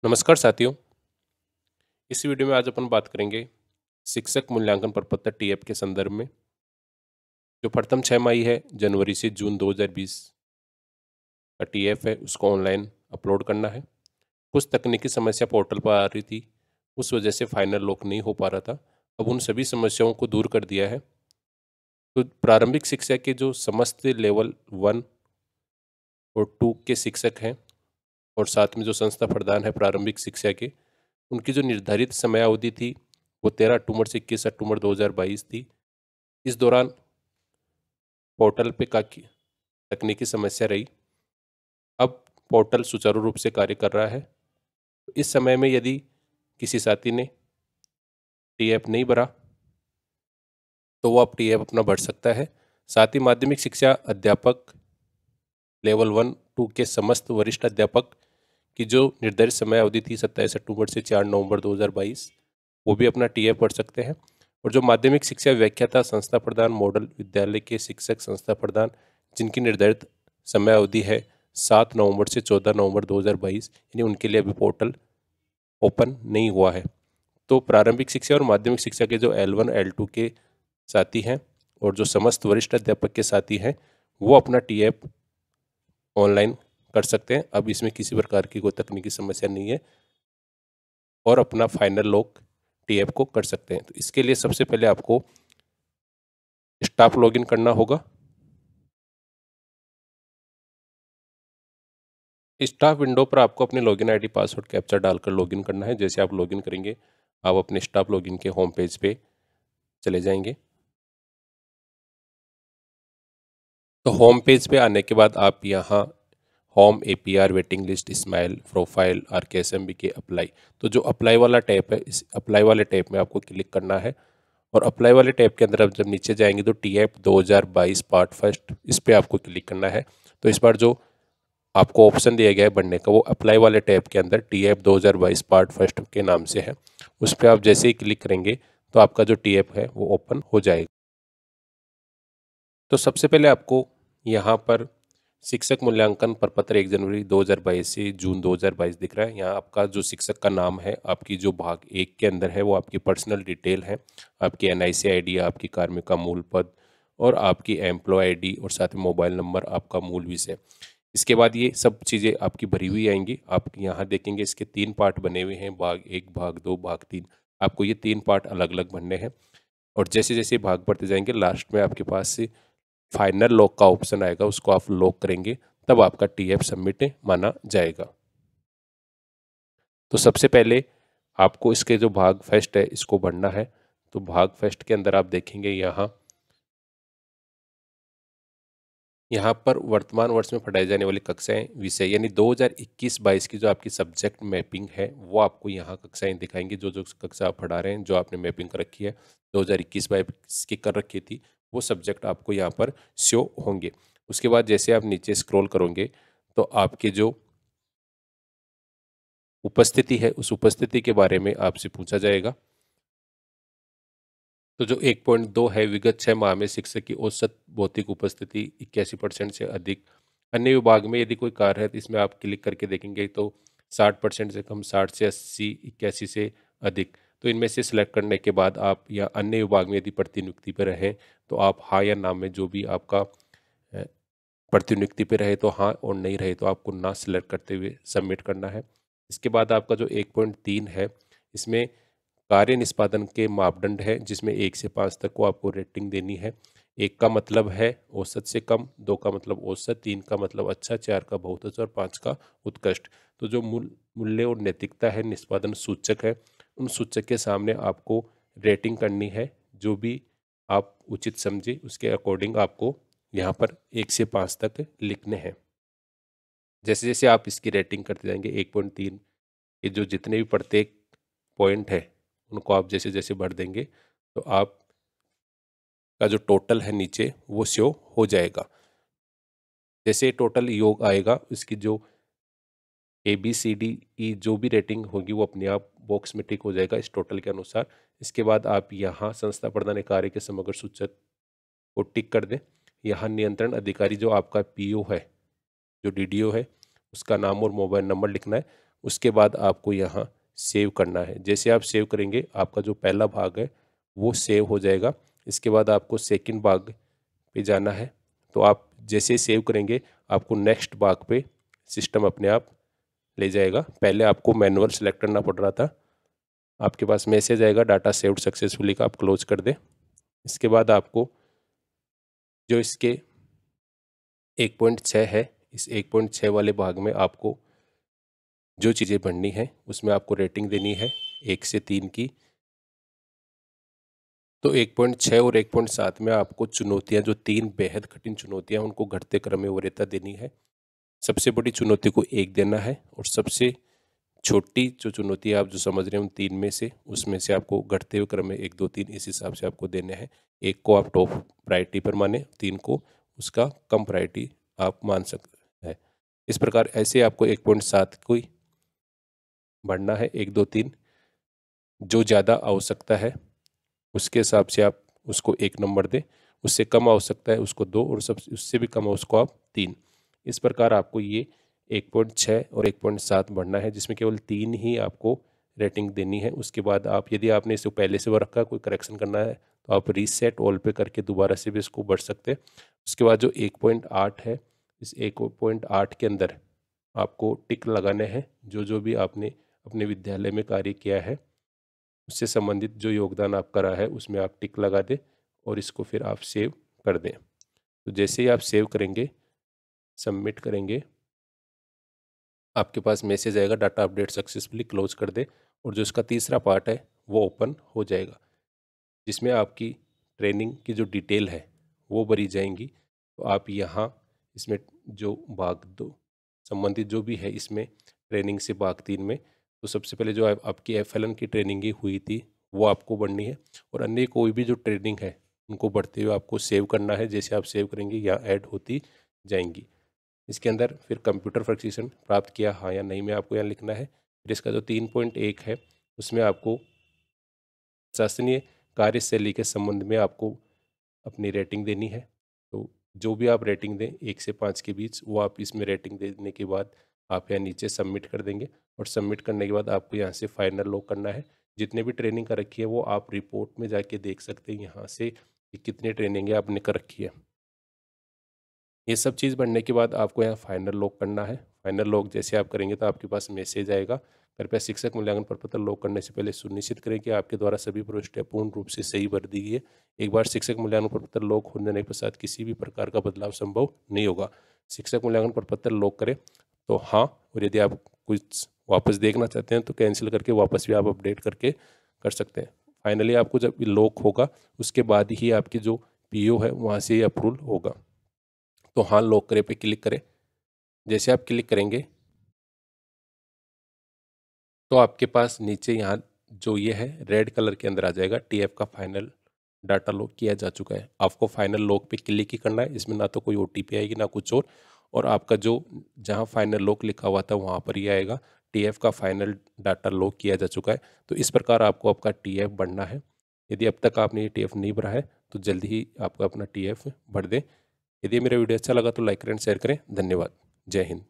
नमस्कार साथियों। इस वीडियो में आज अपन बात करेंगे शिक्षक मूल्यांकन प्रपत्र टीएफ के संदर्भ में। जो प्रथम 6 माही है, जनवरी से जून 2020 का टीएफ है, उसको ऑनलाइन अपलोड करना है। कुछ तकनीकी समस्या पोर्टल पर आ रही थी, उस वजह से फाइनल लॉक नहीं हो पा रहा था। अब उन सभी समस्याओं को दूर कर दिया है। तो प्रारंभिक शिक्षा के जो समस्त लेवल 1 और 2 के शिक्षक हैं और साथ में जो संस्था प्रधान है प्रारंभिक शिक्षा के, उनकी जो निर्धारित समयावधि थी वो 13 अक्टूबर से 21 अक्टूबर 2022 थी। इस दौरान पोर्टल पे काफ़ी तकनीकी समस्या रही। अब पोर्टल सुचारू रूप से कार्य कर रहा है। इस समय में यदि किसी साथी ने टीएफ नहीं भरा तो वो अब टीएफ अपना भर सकता है। साथ ही माध्यमिक शिक्षा अध्यापक लेवल 1-2 के समस्त वरिष्ठ अध्यापक की जो निर्धारित समय अवधि थी 27 अक्टूबर से 4 नवंबर 2022, वो भी अपना टीएफ भर सकते हैं। और जो माध्यमिक शिक्षा व्याख्याता संस्था प्रधान मॉडल विद्यालय के शिक्षक संस्था प्रधान, जिनकी निर्धारित समय अवधि है 7 नवंबर से 14 नवंबर 2022, यानी उनके लिए अभी पोर्टल ओपन नहीं हुआ है। तो प्रारंभिक शिक्षा और माध्यमिक शिक्षा के जो L1 L2 के साथी हैं और जो समस्त वरिष्ठ अध्यापक के साथी हैं, वो अपना टीएफ ऑनलाइन कर सकते हैं। अब इसमें किसी प्रकार की कोई तकनीकी समस्या नहीं है और अपना फाइनल लॉक टीएफ को कर सकते हैं। तो इसके लिए सबसे पहले आपको स्टाफ लॉगिन करना होगा। स्टाफ विंडो पर आपको अपने लॉगिन आईडी पासवर्ड कैप्चा डालकर लॉगिन करना है। जैसे आप लॉगिन करेंगे, आप अपने स्टाफ लॉगिन के होम पेज पे चले जाएंगे। तो होम पेज पे आने के बाद आप यहाँ home APR waiting list smile profile RKSMB के अप्लाई, तो जो अप्लाई वाला टैब है, इस अप्लाई वाले टैब में आपको क्लिक करना है। और अप्लाई वाले टैब के अंदर आप जब नीचे जाएंगे तो टीएफ 2022 पार्ट फर्स्ट, इस पर आपको क्लिक करना है। तो इस बार जो आपको ऑप्शन दिया गया है बनने का, वो अप्लाई वाले टैब के अंदर टीएफ 2022 पार्ट फर्स्ट के नाम से है। उस पर आप जैसे ही क्लिक करेंगे तो आपका जो टीएफ है वो ओपन हो जाएगा। तो सबसे पहले आपको यहाँ पर शिक्षक मूल्यांकन प्रपत्र 1 जनवरी 2022 से जून 2022 दिख रहा है। यहाँ आपका जो शिक्षक का नाम है, आपकी जो भाग 1 के अंदर है वो आपकी पर्सनल डिटेल है, आपकी NIC ID, आपकी कार्मिक का मूल पद और आपकी एम्प्लॉय आईडी और साथ में मोबाइल नंबर, आपका मूल विषय। इसके बाद ये सब चीज़ें आपकी भरी हुई आएंगी। आप यहाँ देखेंगे इसके 3 पार्ट बने हुए हैं, भाग 1, भाग 2, भाग 3। आपको ये 3 पार्ट अलग अलग भरने हैं और जैसे जैसे भाग बढ़ते जाएंगे लास्ट में आपके पास से फाइनल लॉक का ऑप्शन आएगा, उसको आप लॉक करेंगे तब आपका टीएफ सबमिट माना जाएगा। तो सबसे पहले आपको इसके जो भाग फर्स्ट है इसको भरना है। तो भाग फर्स्ट के अंदर आप देखेंगे यहाँ पर वर्तमान वर्ष में पढ़ाई जाने वाली कक्षाएं विषय, यानी 2021-22 की जो आपकी सब्जेक्ट मैपिंग है वो आपको यहाँ कक्षाएं दिखाएंगे। जो जो कक्षा आप पढ़ा रहे हैं, जो आपने मैपिंग कर रखी है 2021-22 की कर रखी थी, वो सब्जेक्ट आपको यहाँ पर शो होंगे। उसके बाद जैसे आप नीचे स्क्रॉल करोगे तो आपके जो उपस्थिति है उस उपस्थिति के बारे में आपसे पूछा जाएगा। तो जो 1.2 है, विगत 6 माह में शिक्षक की औसत भौतिक उपस्थिति 81% से अधिक। अन्य विभाग में यदि कोई कार्य है तो इसमें आप क्लिक करके देखेंगे तो 60% से कम, 60 से 80, 81 से अधिक। तो इनमें से सिलेक्ट करने के बाद आप या अन्य विभाग में यदि प्रतिनियुक्ति पर रहें तो आप हाँ या ना में, जो भी आपका प्रतिनियुक्ति पे रहे तो हाँ और नहीं रहे तो आपको ना सिलेक्ट करते हुए सबमिट करना है। इसके बाद आपका जो 1.3 है, इसमें कार्य निष्पादन के मापदंड है, जिसमें 1 से 5 तक को आपको रेटिंग देनी है। 1 का मतलब है औसत से कम, 2 का मतलब औसत, 3 का मतलब अच्छा, 4 का बहुत अच्छा और 5 का उत्कृष्ट। तो जो मूल्य और नैतिकता है, निष्पादन सूचक है, उन सूचक के सामने आपको रेटिंग करनी है। जो भी आप उचित समझे उसके अकॉर्डिंग आपको यहाँ पर 1 से 5 तक लिखने हैं। जैसे जैसे आप इसकी रेटिंग करते जाएंगे 1.3 के जो जितने भी प्रत्येक पॉइंट है उनको आप जैसे जैसे भर देंगे तो आप का जो टोटल है नीचे वो शो हो जाएगा। जैसे टोटल योग आएगा, इसकी जो ABCDE जो भी रेटिंग होगी वो अपने आप बॉक्स में टिक हो जाएगा इस टोटल के अनुसार। इसके बाद आप यहाँ संस्था प्रदान कार्य के समग्र सूचक को टिक कर दें। यहाँ नियंत्रण अधिकारी जो आपका PO है, जो DDO है, उसका नाम और मोबाइल नंबर लिखना है। उसके बाद आपको यहाँ सेव करना है। जैसे आप सेव करेंगे आपका जो पहला भाग है वो सेव हो जाएगा। इसके बाद आपको सेकंड भाग पे जाना है। तो आप जैसे सेव करेंगे आपको नेक्स्ट भाग पे सिस्टम अपने आप ले जाएगा। पहले आपको मैनुअल सेलेक्ट करना पड़ रहा था। आपके पास मैसेज आएगा डाटा सेव्ड सक्सेसफुली का, आप क्लोज कर दें। इसके बाद आपको जो इसके 1.6 है, इस 1.6 वाले भाग में आपको जो चीज़ें भरनी है उसमें आपको रेटिंग देनी है 1 से 3 की। तो 1.6 और 1.7 में आपको चुनौतियां, जो 3 बेहद कठिन चुनौतियां, उनको घटते क्रम में वरीयता देनी है। सबसे बड़ी चुनौती को 1 देना है और सबसे छोटी जो चुनौती आप जो समझ रहे हैं उन 3 में से, उसमें से आपको घटते हुए क्रम में 1 2 3 इस हिसाब से आपको देने हैं। 1 को आप टॉप प्रायोरिटी पर माने, 3 को उसका कम प्रायोरिटी आप मान सकते हैं। इस प्रकार ऐसे आपको 1.7 को बढ़ना है। 1 2 3 जो ज़्यादा आवश्यकता है उसके हिसाब से आप उसको 1 नंबर दें, उससे कम आवश्यकता है उसको 2 और सब उससे भी कम है उसको आप 3। इस प्रकार आपको ये 1.6 और 1.7 बढ़ना है, जिसमें केवल 3 ही आपको रेटिंग देनी है। उसके बाद आप, यदि आपने इसे पहले से वो रखा, कोई करेक्शन करना है तो आप रीसेट ऑल पे करके दोबारा से भी इसको बढ़ सकते हैं। उसके बाद जो 1.8 है, इस 1.8 के अंदर आपको टिक लगाने हैं। जो भी आपने अपने विद्यालय में कार्य किया है उससे संबंधित जो योगदान आपका रहा है उसमें आप टिक लगा दें और इसको फिर आप सेव कर दें। तो जैसे ही आप सेव करेंगे, सबमिट करेंगे, आपके पास मैसेज आएगा डाटा अपडेट सक्सेसफुली, क्लोज कर दे। और जो इसका तीसरा पार्ट है वो ओपन हो जाएगा, जिसमें आपकी ट्रेनिंग की जो डिटेल है वो भरी जाएंगी। तो आप यहाँ इसमें जो भाग 2 संबंधित जो भी है इसमें ट्रेनिंग से भाग 3 में, तो सबसे पहले जो आपकी FLN की ट्रेनिंग ही हुई थी वो आपको बढ़नी है। और अन्य कोई भी जो ट्रेनिंग है उनको बढ़ते हुए आपको सेव करना है। जैसे आप सेव करेंगे यहाँ ऐड होती जाएंगी। इसके अंदर फिर कंप्यूटर प्रशिक्षण प्राप्त किया हाँ या नहीं में आपको यहाँ लिखना है। फिर इसका जो 3.1 है उसमें आपको शासनीय कार्यशैली के संबंध में आपको अपनी रेटिंग देनी है। तो जो भी आप रेटिंग दें 1 से 5 के बीच, वो आप इसमें रेटिंग देने के बाद आप यहाँ नीचे सबमिट कर देंगे। और सबमिट करने के बाद आपको यहाँ से फाइनल लॉक करना है। जितने भी ट्रेनिंग कर रखी है वो आप रिपोर्ट में जाके देख सकते हैं यहाँ से कि कितनी ट्रेनिंग आपने कर रखी है। ये सब चीज़ बनने के बाद आपको यहाँ फाइनल लॉक करना है। फाइनल लॉक जैसे आप करेंगे तो आपके पास मैसेज आएगा, कृपया शिक्षक मूल्यांकन प्रपत्र लॉक करने से पहले सुनिश्चित करें कि आपके द्वारा सभी प्रविष्टियाँ पूर्ण रूप से सही भर दी गई है। एक बार शिक्षक मूल्यांकन प्रपत्र लॉक हो जाने के पश्चात किसी भी प्रकार का बदलाव संभव नहीं होगा। शिक्षक मूल्यांकन प्रपत्र लॉक करें तो हाँ, और यदि आप कुछ वापस देखना चाहते हैं तो कैंसिल करके वापस भी आप अपडेट करके कर सकते हैं। फाइनली आपको जब लॉक होगा उसके बाद ही आपकी जो PO है वहाँ से अप्रूवल होगा। तो हाँ लॉक करे पे क्लिक करें। जैसे आप क्लिक करेंगे तो आपके पास नीचे यहाँ जो ये है रेड कलर के अंदर आ जाएगा TF का फाइनल डाटा लॉक किया जा चुका है। आपको फाइनल लॉक पे क्लिक ही करना है। इसमें ना तो कोई OTP आएगी ना कुछ और आपका जो जहाँ फाइनल लॉक लिखा हुआ था वहाँ पर ही आएगा TF का फाइनल डाटा लॉक किया जा चुका है। तो इस प्रकार आपको आपका TF भरना है। यदि अब तक आपने ये TF नहीं भरा है तो जल्दी ही आपका अपना TF भर दें। यदि मेरा वीडियो अच्छा लगा तो लाइक करें, शेयर करें। धन्यवाद। जय हिंद।